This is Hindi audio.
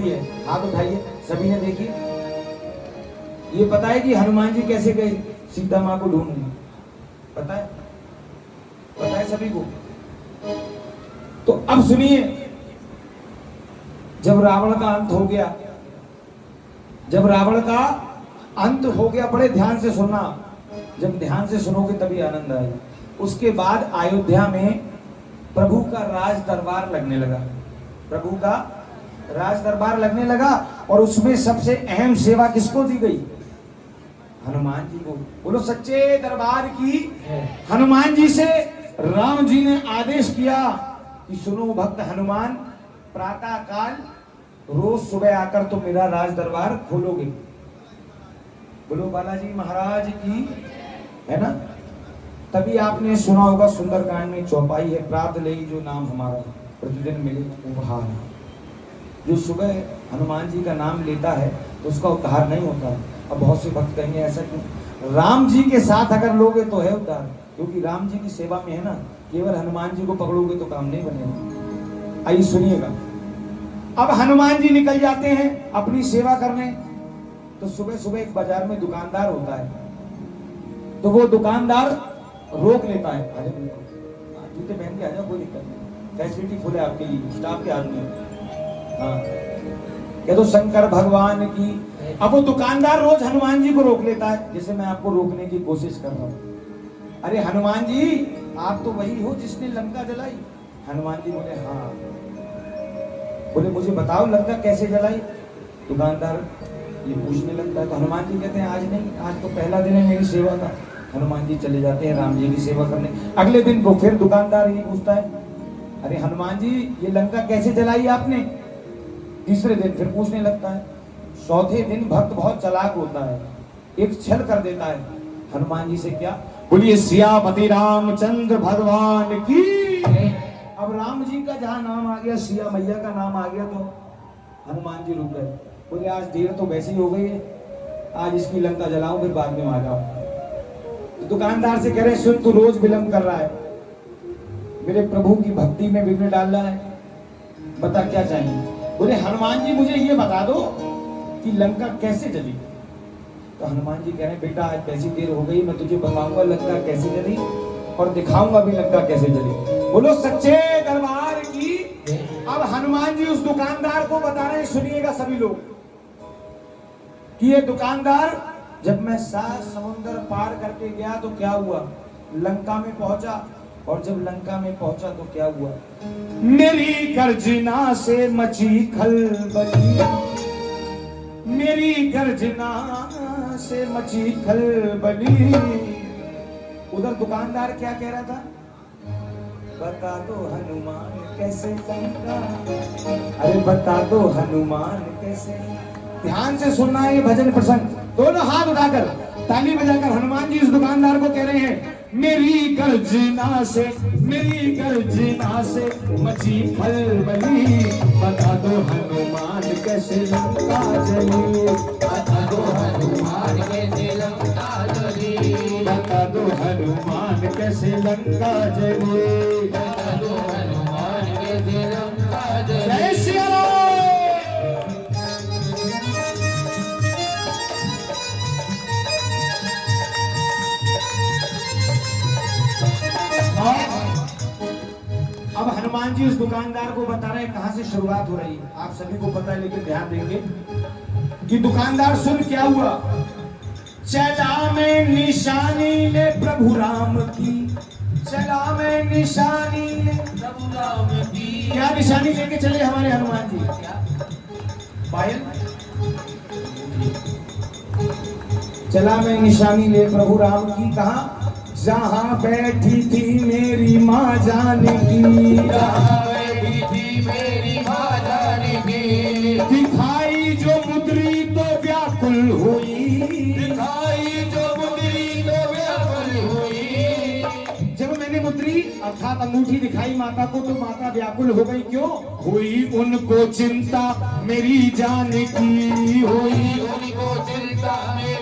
हाथ उठाइए, सभी ने देखी। ये पता है कि हनुमान जी कैसे गए सीता माँ को ढूंढने? पता है? पता है सभी को? तो अब सुनिए, जब रावण का अंत हो गया, जब रावण का अंत हो गया, बड़े ध्यान से सुनना, जब ध्यान से सुनोगे तभी आनंद आएगा। उसके बाद अयोध्या में प्रभु का राज दरबार लगने लगा, प्रभु का राज दरबार लगने लगा। और उसमें सबसे अहम सेवा किसको दी गई? हनुमान जी को। बोलो सच्चे दरबार की। हनुमान जी से राम जी ने आदेश किया कि सुनो भक्त हनुमान, प्रातः काल रोज सुबह आकर तुम मेरा राज दरबार खोलोगे। बोलो बालाजी महाराज की, है ना? तभी आपने सुना होगा सुंदरकांड में चौपाई है, प्रात ले जो नाम हमारा प्रतिदिन मिले उपहार। जो सुबह हनुमान जी का नाम लेता है तो उसका उद्धार नहीं होता है। अब बहुत से भक्त कहेंगे ऐसा क्यों? राम जी के साथ अगर लोगे तो है उद्धार, क्योंकि राम जी की सेवा में है ना। केवल हनुमान जी को पकड़ोगे तो काम नहीं बनेगा। आइए सुनिएगा। अब हनुमान जी निकल जाते हैं अपनी सेवा करने। तो सुबह सुबह एक बाजार में दुकानदार होता है, तो वो दुकानदार रोक लेता है। जूते पहन के आ जाओ, कोई दिक्कत नहीं, फैसिलिटी फुल है आपके लिए, स्टाफ के आदमी। हाँ, कह दो शंकर भगवान की। अब वो दुकानदार रोज हनुमान जी को रोक लेता है, जैसे मैं आपको रोकने की कोशिश कर रहा हूँ। अरे हनुमान जी, आप तो वही हो जिसने लंका जलाई। हनुमान जी बोले हाँ। बोले मुझे बताओ लंका कैसे जलाई? दुकानदार ये पूछने लगता है। तो हनुमान जी कहते हैं आज नहीं, आज तो पहला दिन है मेरी सेवा का। हनुमान जी चले जाते हैं राम जी की सेवा करने। अगले दिन वो फिर दुकानदार ये पूछता है, अरे हनुमान जी ये लंका कैसे जलाई आपने? तीसरे दिन फिर पूछने लगता है। चौथे दिन भक्त बहुत चालाक होता है, एक छल कर देता है हनुमान जी से। क्या? बोलिए सियापति रामचंद्र भगवान की। अब राम जी का जहां नाम आ गया, सिया मैया का नाम आ गया, तो हनुमान जी रुक गए। बोले आज देर तो वैसे ही हो गई है, आज इसकी लंका जलाऊं, फिर बाद में आ जाओ। तो दुकानदार से कह रहे सुन, तू रोज विलंब कर रहा है, मेरे प्रभु की भक्ति में विघ्न डाल रहा है, बता क्या चाहिए? बोले हनुमान जी मुझे ये बता दो कि लंका कैसे जली। तो हनुमान जी कह रहे बेटा आज वैसी देर हो गई, मैं तुझे बताऊंगा लंका कैसे जली और दिखाऊंगा भी लंका कैसे जली। बोलो सच्चे दरबार की। अब हनुमान जी उस दुकानदार को बता रहे हैं, सुनिएगा सभी लोग, कि ये दुकानदार जब मैं 7 समुंदर पार करके गया तो क्या हुआ? लंका में पहुंचा, और जब लंका में पहुंचा तो क्या हुआ? मेरी गर्जना से मची खलबली, मेरी गर्जना से मची खलबली। उधर दुकानदार क्या कह रहा था? बता दो हनुमान कैसे लंका, अरे बता दो हनुमान कैसे। ध्यान से सुनना है ये भजन प्रसंग। दोनों हाथ उठाकर ताली बजाकर हनुमान जी इस दुकानदार को कह रहे हैं, मेरी गर्जना से, मेरी गर्जना से मची खलबली, बता दो हनुमान कैसे लंका जली, बता दो हनुमान कैसे लंका जली, बता दो हनुमान कैसे लंका जली, बता दो हनुमान कैसे लंका जली। जय श्री राम। अब हनुमान जी उस दुकानदार को बता रहे हैं कहां से शुरुआत हो रही है। आप सभी को पता है, लेकिन ध्यान देंगे कि दुकानदार सुन क्या हुआ। चला मैं निशानी ले प्रभु राम की, चला मैं निशानी ले प्रभु राम की। क्या निशानी लेके चले हमारे हनुमान जी? पायल। चला मैं निशानी ले प्रभु राम की, कहा? जहाँ बैठी थी मेरी माँ जानकी, जहाँ बैठी थी मेरी माँ जानकी, दिखाई जो मुद्री तो व्याकुल हुई, दिखाई जो मुद्री तो व्याकुल हुई। जब मैंने मुद्री अर्थात अंगूठी दिखाई माता को, तो माता व्याकुल हो गई। क्यों हुई? उनको चिंता मेरी जानकी, हुई उनको चिंता।